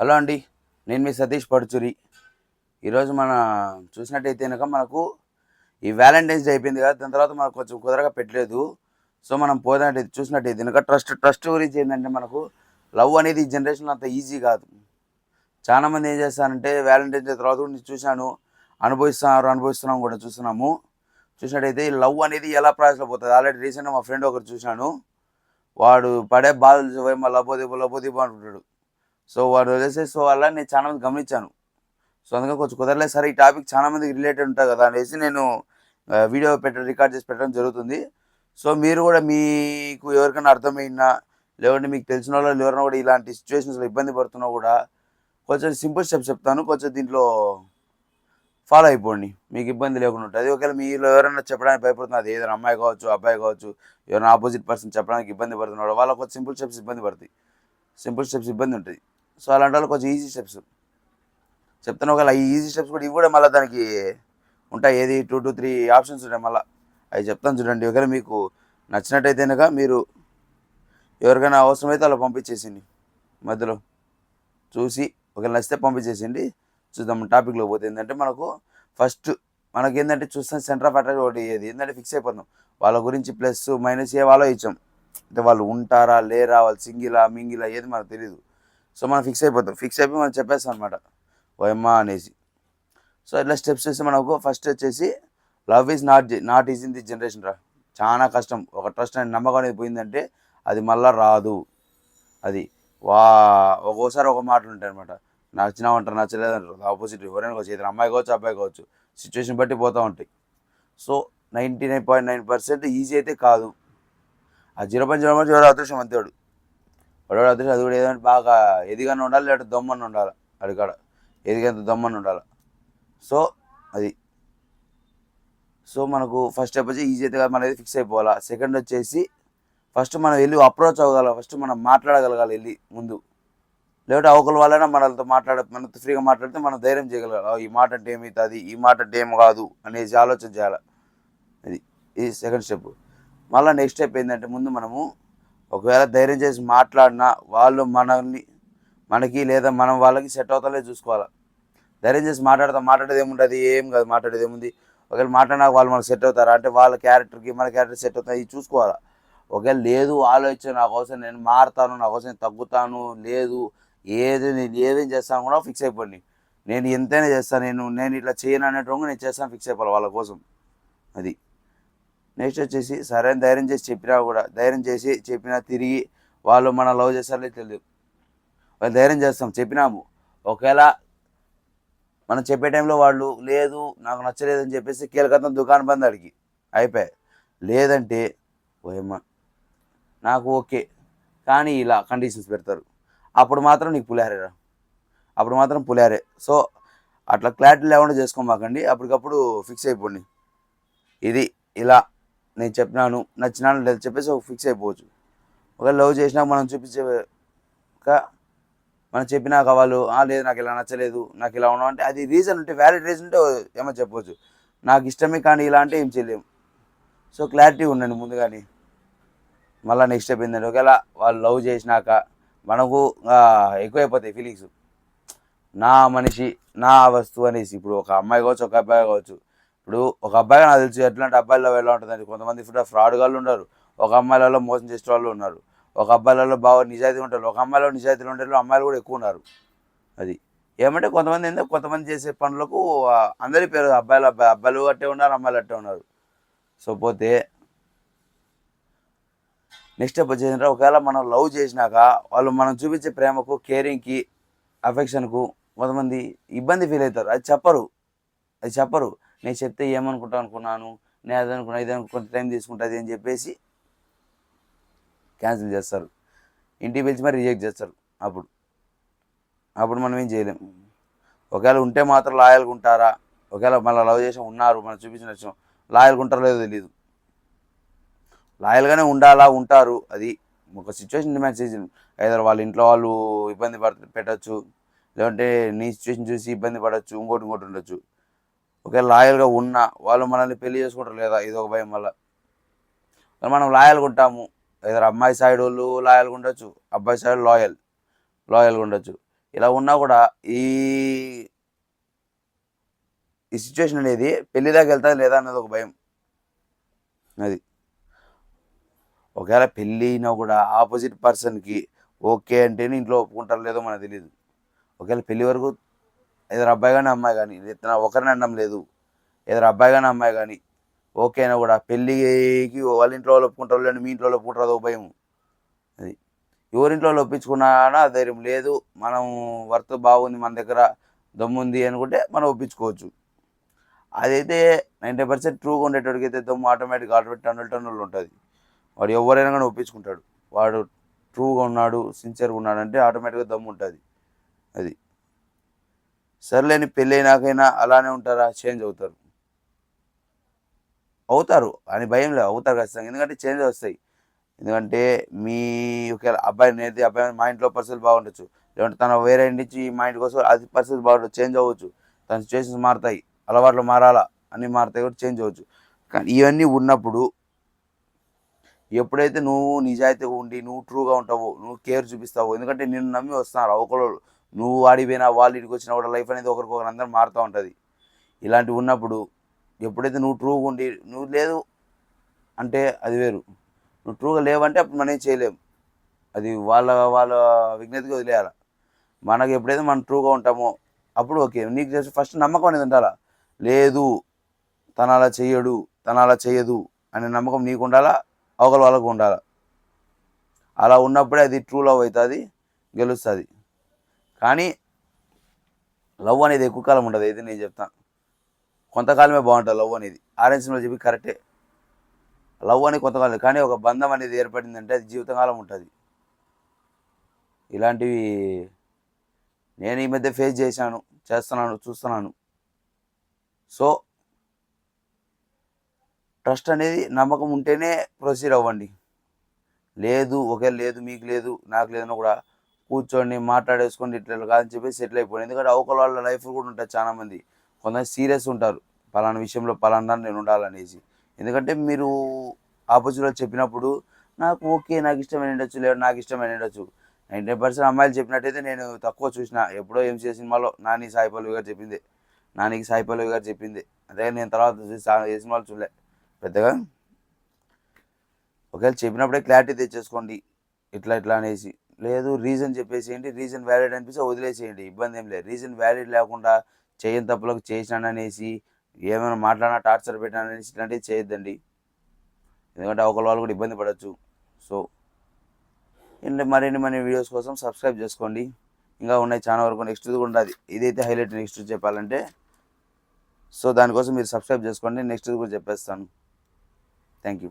Hello అండి, నేను మీ సతీష్ పడుచురి. ఈరోజు చూసినట్టయితే కనుక మనకు ఈ వ్యాలంటైన్స్ డే అయిపోయింది కదా, దాని తర్వాత మనకు కొంచెం కుదరగా పెట్టలేదు. సో మనం చూసినట్టయితే కనుక ట్రస్ట్ గురించి ఏంటంటే, మనకు లవ్ అనేది ఈ జనరేషన్లో అంత ఈజీ కాదు. చాలామంది ఏం చేస్తారంటే వ్యాలంటైన్స్ డే తర్వాత కూడా చూశాను, అనుభవిస్తున్నాం కూడా చూస్తున్నాము. చూసినట్టయితే ఈ లవ్ అనేది ఎలా ప్రాసెస్లో పోతుంది. ఆల్రెడీ రీసెంట్గా మా ఫ్రెండ్ ఒకరు చూశాను, వాడు పడే బాధలు లబోదిబో అంటుంటాడు. సో వాడు వదిలేసే సో అలా నేను చాలా మంది గమనించాను. సో అందుకని కొంచెం కుదరలేదు. సరే, ఈ టాపిక్ చాలా మందికి రిలేటెడ్ ఉంటుంది కదా అనేసి నేను వీడియో రికార్డ్ చేసి పెట్టడం జరుగుతుంది. సో మీరు కూడా మీకు ఎవరికైనా అర్థమైనా, లేదంటే మీకు తెలిసిన వాళ్ళు ఎవరైనా కూడా ఇలాంటి సిచ్యువేషన్స్లో ఇబ్బంది పడుతున్నా కూడా కొంచెం సింపుల్ స్టెప్స్ చెప్తాను, కొంచెం దీంట్లో ఫాలో అయిపోండి, మీకు ఇబ్బంది లేకుండా ఉంటుంది. ఒకవేళ మీరు ఎవరైనా చెప్పడానికి భయపడుతున్నారు, అది ఏదైనా అమ్మాయి కావచ్చు, అబ్బాయి కావచ్చు, ఎవరైనా ఆపోజిట్ పర్సన్ చెప్పడానికి ఇబ్బంది పడుతున్నాడు, వాళ్ళకి కొంచెం సింపుల్ స్టెప్స్ ఇబ్బంది ఉంటుంది. సో అలాంటి వాళ్ళు కొంచెం ఈజీ స్టెప్స్ చెప్తాను. ఒకవేళ ఈ ఈజీ స్టెప్స్ కూడా ఇవి కూడా మళ్ళీ దానికి ఉంటాయి, ఏది 2 to 3 ఆప్షన్స్ ఉంటాయి, మళ్ళీ అవి చెప్తాను చూడండి. ఒకవేళ మీకు నచ్చినట్టయితే కనుక మీరు ఎవరికైనా అవసరమైతే అలా పంపించేసింది, మధ్యలో చూసి ఒకవేళ నచ్చితే పంపించేసింది. చూద్దాం టాపిక్లో పోతే ఏంటంటే, మనకేంటంటే చూస్తాం సెంటర్ ఆఫ్ అట్రాక్షన్ ఒకటి ఏది ఏంటంటే ఫిక్స్ అయిపోతాం వాళ్ళ గురించి. ప్లస్ మైనస్ ఏ వాళ్ళో ఇచ్చాం, అంటే వాళ్ళు ఉంటారా లేరా, వాళ్ళు సింగిలా మింగిలా ఏది మనకు తెలియదు. సో మనం ఫిక్స్ అయిపోయి మనం చెప్పేస్తాం అనమాట, ఓయమ్మా అనేసి. సో ఇట్లా స్టెప్స్ చేస్తే మనకు ఫస్ట్ వచ్చేసి, love is not is in this generation రా. చాలా కష్టం. ఒక ట్రస్ట్ అనేది నమ్మకం అనేది పోయిందంటే అది మళ్ళీ రాదు. అది ఒక్కోసారి ఒక మాటలు ఉంటాయి అనమాట, నచ్చినామంటారు, నచ్చలేదంటారు. ఆపోజిట్ ఎవరైనా కావచ్చు, ఏదైనా అమ్మాయి కావచ్చు, అబ్బాయి కావచ్చు, సిచ్యువేషన్ బట్టి పోతూ ఉంటాయి. సో 99.9% ఈజీ అయితే కాదు. ఆ 0.0 ఎవరో అదృష్టం అంతేవాడు అదృష్టం. అది కూడా ఏదంటే బాగా ఎదిగానే ఉండాలి, లేదంటే దొమ్మని ఉండాలి, అడికాడ ఎదిగేంత దొమ్మని ఉండాలి. సో అది మనకు ఫస్ట్ స్టెప్ వచ్చి ఈజీ అయితే కాదు, మనం ఫిక్స్ అయిపోవాలా. సెకండ్ వచ్చేసి ఫస్ట్ మనం వెళ్ళి అప్రోచ్ అవ్వగలం, ఫస్ట్ మనం మాట్లాడగలగాలి వెళ్ళి ముందు. లేకపోతే అవకల వాళ్ళైనా మనతో ఫ్రీగా మాట్లాడితే మనం ధైర్యం చేయగలగాలి, ఈ మాట అంటే ఏమవుతుంది, ఈ మాట అంటే ఏం కాదు అనేసి ఆలోచన చేయాలి. ఇది సెకండ్ స్టెప్. మళ్ళీ నెక్స్ట్ స్టెప్ ఏంటంటే, ముందు మనము ఒకవేళ ధైర్యం చేసి మాట్లాడినా వాళ్ళు మనకి లేదా మనం వాళ్ళకి సెట్ అవుతాలే చూసుకోవాలి. ధైర్యం చేసి మాట్లాడేది ఏముంటుంది, ఏం కాదు, మాట్లాడేది ఏముంది. ఒకవేళ మాట్లాడినా వాళ్ళు మనకు సెట్ అవుతారా అంటే, వాళ్ళ క్యారెక్టర్కి మన క్యారెక్టర్ సెట్ అవుతాయి, ఇది చూసుకోవాలి. ఒకవేళ లేదు ఆలోచన, నా కోసం నేను మారుతాను, నా కోసం తగ్గుతాను, లేదు నేను ఏదేం చేస్తాను కూడా ఫిక్స్ అయిపోండి. నేను ఎంతైనా చేస్తాను, నేను ఇట్లా చేయను అనేటప్పుడు నేను చేస్తాను, ఫిక్స్ అయిపోవాలి వాళ్ళ కోసం. అది నెక్స్ట్ వచ్చేసి, సరే ధైర్యం చేసి చెప్పినా కూడా, ధైర్యం చేసి చెప్పినా తిరిగి వాళ్ళు మనం లవ్ చేస్తారో తెలియదు. వాళ్ళు ధైర్యం చేస్తాం, చెప్పినాము, ఒకవేళ మనం చెప్పే టైంలో వాళ్ళు లేదు నాకు నచ్చలేదని చెప్పేసి కీలకతం దుకాణం బంద్ అడిగి అయిపోయాయి. లేదంటే ఓయమ్మ నాకు ఓకే కానీ ఇలా కండిషన్స్ పెడతారు, అప్పుడు మాత్రం నీకు పులిహారే. సో అట్లా క్లారిటీ లేకుండా చేసుకోమాకండి, అప్పటికప్పుడు ఫిక్స్ అయిపోండి. ఇది ఇలా నేను చెప్పినాను, నచ్చినాను లేదు చెప్పేసి ఫిక్స్ అయిపోవచ్చు. ఒకవేళ లవ్ చేసినాక మనం చెప్పినాక వాళ్ళు లేదు నాకు ఇలా నచ్చలేదు, నాకు ఇలా ఉన్నాం అంటే, అది రీజన్ ఉంటే, వ్యాలిడ్ రీజన్ ఉంటే ఏమో చెప్పవచ్చు. నాకు ఇష్టమే కానీ ఇలా అంటే ఏం చేయలేము. సో క్లారిటీ ఉండండి ముందుగానే. మళ్ళీ నెక్స్ట్ స్టెప్ ఏంటంటే, ఒకవేళ వాళ్ళు లవ్ చేసినాక మనకు ఎక్కువైపోతాయి ఫీలింగ్స్, నా మనిషి నా వస్తువు అనేసి. ఇప్పుడు ఒక అమ్మాయి కావచ్చు, ఒక అబ్బాయి కావచ్చు. ఇప్పుడు ఒక అబ్బాయి నాకు తెలుసు ఎట్లాంటి అబ్బాయిలో ఎలా ఉంటుందండి. కొంతమంది ఫ్రాడ్గాళ్ళు ఉన్నారు, ఒక అమ్మాయిలలో మోసం చేసే వాళ్ళు ఉన్నారు, ఒక అబ్బాయిలలో బాగా నిజాయితీ ఉంటారు, ఒక అమ్మాయిలో నిజాయితీలు ఉంటారు, అమ్మాయిలు కూడా ఎక్కువ ఉన్నారు. అది ఏమంటే కొంతమంది చేసే పనులకు అందరి పేరు అబ్బాయిలు అట్టే ఉన్నారు, అమ్మాయిలు అట్టే ఉన్నారు. సో పోతే నెక్స్ట్ స్టెప్ వచ్చేసింటే, ఒకవేళ మనం లవ్ చేసినాక వాళ్ళు మనం చూపించే ప్రేమకు, కేరింగ్కి, అఫెక్షన్కు కొంతమంది ఇబ్బంది ఫీల్ అవుతారు. అది చెప్పరు. నేను చెప్తే ఏమనుకుంటాను, నేను ఇది కొంత టైం తీసుకుంటుంది అని చెప్పేసి క్యాన్సిల్ చేస్తారు, ఇంటికి పిలిచి మరి రిజెక్ట్ చేస్తారు. అప్పుడు మనం ఏం చేయలేం. ఒకవేళ ఉంటే మాత్రం లాయల్గా ఉంటారా, ఒకవేళ మళ్ళీ లవ్ చేసి ఉన్నారు, మనం చూపించిన లాయల్గా ఉంటారో లేదో తెలియదు. లాయల్గానే ఉంటారు, అది ఒక సిచ్యువేషన్ డిమాండ్ చేసి. ఐదర్ వాళ్ళ ఇంట్లో వాళ్ళు ఇబ్బంది పెట్టచ్చు, లేదంటే నీ సిచ్యువేషన్ చూసి ఇబ్బంది పడవచ్చు, ఇంకోటి ఉండొచ్చు. ఒకవేళ లాయల్గా ఉన్నా వాళ్ళు మనల్ని పెళ్లి చేసుకుంటారు లేదా, ఇది ఒక భయం వల్ల. మనం లాయల్గా ఉంటాము, ఏదైనా అమ్మాయి సైడ్ వాళ్ళు లాయల్గా ఉండొచ్చు, అబ్బాయి సైడ్ లాయల్గా ఉండొచ్చు. ఇలా ఉన్నా కూడా ఈ ఈ సిచ్యువేషన్ అనేది పెళ్లి దాకా వెళ్తుంది లేదా అన్నది ఒక భయం. అది ఒకవేళ పెళ్ళి అయినా కూడా ఆపోజిట్ పర్సన్కి ఓకే అంటేనే ఇంట్లో ఒప్పుకుంటారు లేదో మనకు తెలియదు. ఒకవేళ పెళ్లి వరకు ఎదురు అబ్బాయి కానీ అమ్మాయి కానీ ఒకరిని అనడం లేదు, ఎదురు అబ్బాయి కానీ అమ్మాయి కానీ ఓకే అయినా కూడా పెళ్ళికి వాళ్ళ ఇంట్లో వాళ్ళు ఒప్పుకుంటారు లేదంటే మీ ఇంట్లో వాళ్ళు ఒప్పుకుంటారు అదొక భయం. అది ఎవరింట్లో వాళ్ళు ఒప్పించుకున్నా ధైర్యం లేదు, మనం వర్త్ బాగుంది, మన దగ్గర దమ్ముంది అనుకుంటే మనం ఒప్పించుకోవచ్చు. అదైతే 90% ట్రూగా ఉండేటోడికి అయితే దమ్ము ఆటోమేటిక్గా టన్నులు ఉంటుంది. వాడు ఎవరైనా కానీ ఒప్పించుకుంటాడు. వాడు ట్రూగా ఉన్నాడు, సిన్సియర్గా ఉన్నాడు అంటే ఆటోమేటిక్గా దమ్ము ఉంటుంది. అది సర్లేని పెళ్ళి అయినాకైనా అలానే ఉంటారా? చేంజ్ అవుతారు అని భయం లేదు, అవుతారు ఖచ్చితంగా. ఎందుకంటే చేంజ్ వస్తాయి. ఎందుకంటే మీ ఒకవేళ అబ్బాయి మా ఇంట్లో పరిస్థితులు బాగుండొచ్చు, లేదంటే తన వేరే నుంచి మా ఇంటికి వస్తే అది పరిస్థితులు బాగుండొచ్చు, చేంజ్ అవ్వచ్చు. తన సిచ్యువేషన్స్ మారుతాయి, అలవాట్లు మారాలా, అన్నీ మారుతాయి కూడా చేంజ్ అవ్వచ్చు. కానీ ఇవన్నీ ఉన్నప్పుడు ఎప్పుడైతే నువ్వు నిజాయితీగా ఉండి నువ్వు ట్రూగా ఉంటావో, నువ్వు కేర్ చూపిస్తావో, ఎందుకంటే నిన్ను నమ్మి వస్తున్నారు ఒకరు, నువ్వు వాడిపోయినా వాళ్ళు ఇంటికి వచ్చినా కూడా లైఫ్ అనేది ఒకరికొకరు అందరూ మారుతూ ఉంటుంది. ఇలాంటివి ఉన్నప్పుడు ఎప్పుడైతే నువ్వు ట్రూగా ఉండి నువ్వు లేదు అంటే అది వేరు, నువ్వు ట్రూగా లేవంటే అప్పుడు మనం ఏం చేయలేము. అది వాళ్ళ వాళ్ళ విజ్ఞతకి వదిలేయాలి. మనకు ఎప్పుడైతే మనం ట్రూగా ఉంటామో అప్పుడు ఓకే. నీకు జస్ట్ ఫస్ట్ నమ్మకం అనేది ఉండాలా, లేదు తను అలా చెయ్యడు, తను అలా చెయ్యదు అనే నమ్మకం నీకు ఉండాలా, అవతల వాళ్ళకు ఉండాలి. అలా ఉన్నప్పుడే అది ట్రూ లవ్ అవుతుంది, గెలుస్తుంది. కానీ లవ్ అనేది ఎక్కువ కాలం ఉండదు, అయితే నేను చెప్తాను. కొంతకాలమే బాగుంటుంది లవ్ అనేది. ఆరెంజ్ సినిమా చెప్పి కరెక్టే, లవ్ అనేది కొంతకాలం, కానీ ఒక బంధం అనేది ఏర్పడిందంటే అది జీవితకాలం ఉంటుంది. ఇలాంటివి నేను ఈ మధ్య ఫేస్ చేశాను, చేస్తున్నాను, చూస్తున్నాను. సో ట్రస్ట్ అనేది నమ్మకం ఉంటేనే ప్రొసీడ్ అవ్వండి. లేదు ఒకవేళ లేదు మీకు లేదు నాకు లేదని కూడా కూర్చోండి, మాట్లాడేసుకోండి, ఇట్లా కాదని చెప్పి సెటిల్ అయిపోయింది. ఎందుకంటే అవతల వాళ్ళ లైఫ్ కూడా ఉంటుంది. చాలామంది కొంతమంది సీరియస్ ఉంటారు, పలానా విషయంలో పలానా నేను ఉండాలనేసి. ఎందుకంటే మీరు ఆపోజిట్లో చెప్పినప్పుడు నాకు ఓకే, నాకు ఇష్టమైన ఉండొచ్చు, లేదా నాకు ఇష్టమైన ఉండొచ్చు. 90% అమ్మాయిలు చెప్పినట్టయితే నేను తక్కువ చూసిన. ఎప్పుడో ఎంసీఏ సినిమాలో నానికి సాయి పల్లవి గారు చెప్పింది. అదే నేను తర్వాత ఏ సినిమాలు చూడలే పెద్దగా. ఒకవేళ చెప్పినప్పుడే క్లారిటీ తెచ్చేసుకోండి, ఇట్లా ఇట్లా అనేసి. లేదు రీజన్ చెప్పేసేయండి, రీజన్ వ్యాలిడ్ అనిపిస్తే వదిలేసేయండి, ఇబ్బంది ఏం లేదు. రీజన్ వ్యాలిడ్ లేకుండా చేయని తప్పులకు చేసినాననేసి ఏమైనా మాట్లాడినా టార్చర్ పెట్టాననేసి ఇట్లాంటివి చేయొద్దండి. ఎందుకంటే ఒకరి వాళ్ళు కూడా ఇబ్బంది పడవచ్చు. సో మరిన్ని వీడియోస్ కోసం సబ్స్క్రైబ్ చేసుకోండి. ఇంకా ఉన్నాయి చాలా వరకు, నెక్స్ట్ కూడా ఉండదు. ఇదైతే హైలైట్ నెక్స్ట్ చెప్పాలంటే. సో దానికోసం మీరు సబ్స్క్రైబ్ చేసుకోండి, నెక్స్ట్ కూడా చెప్పేస్తాను. Thank you.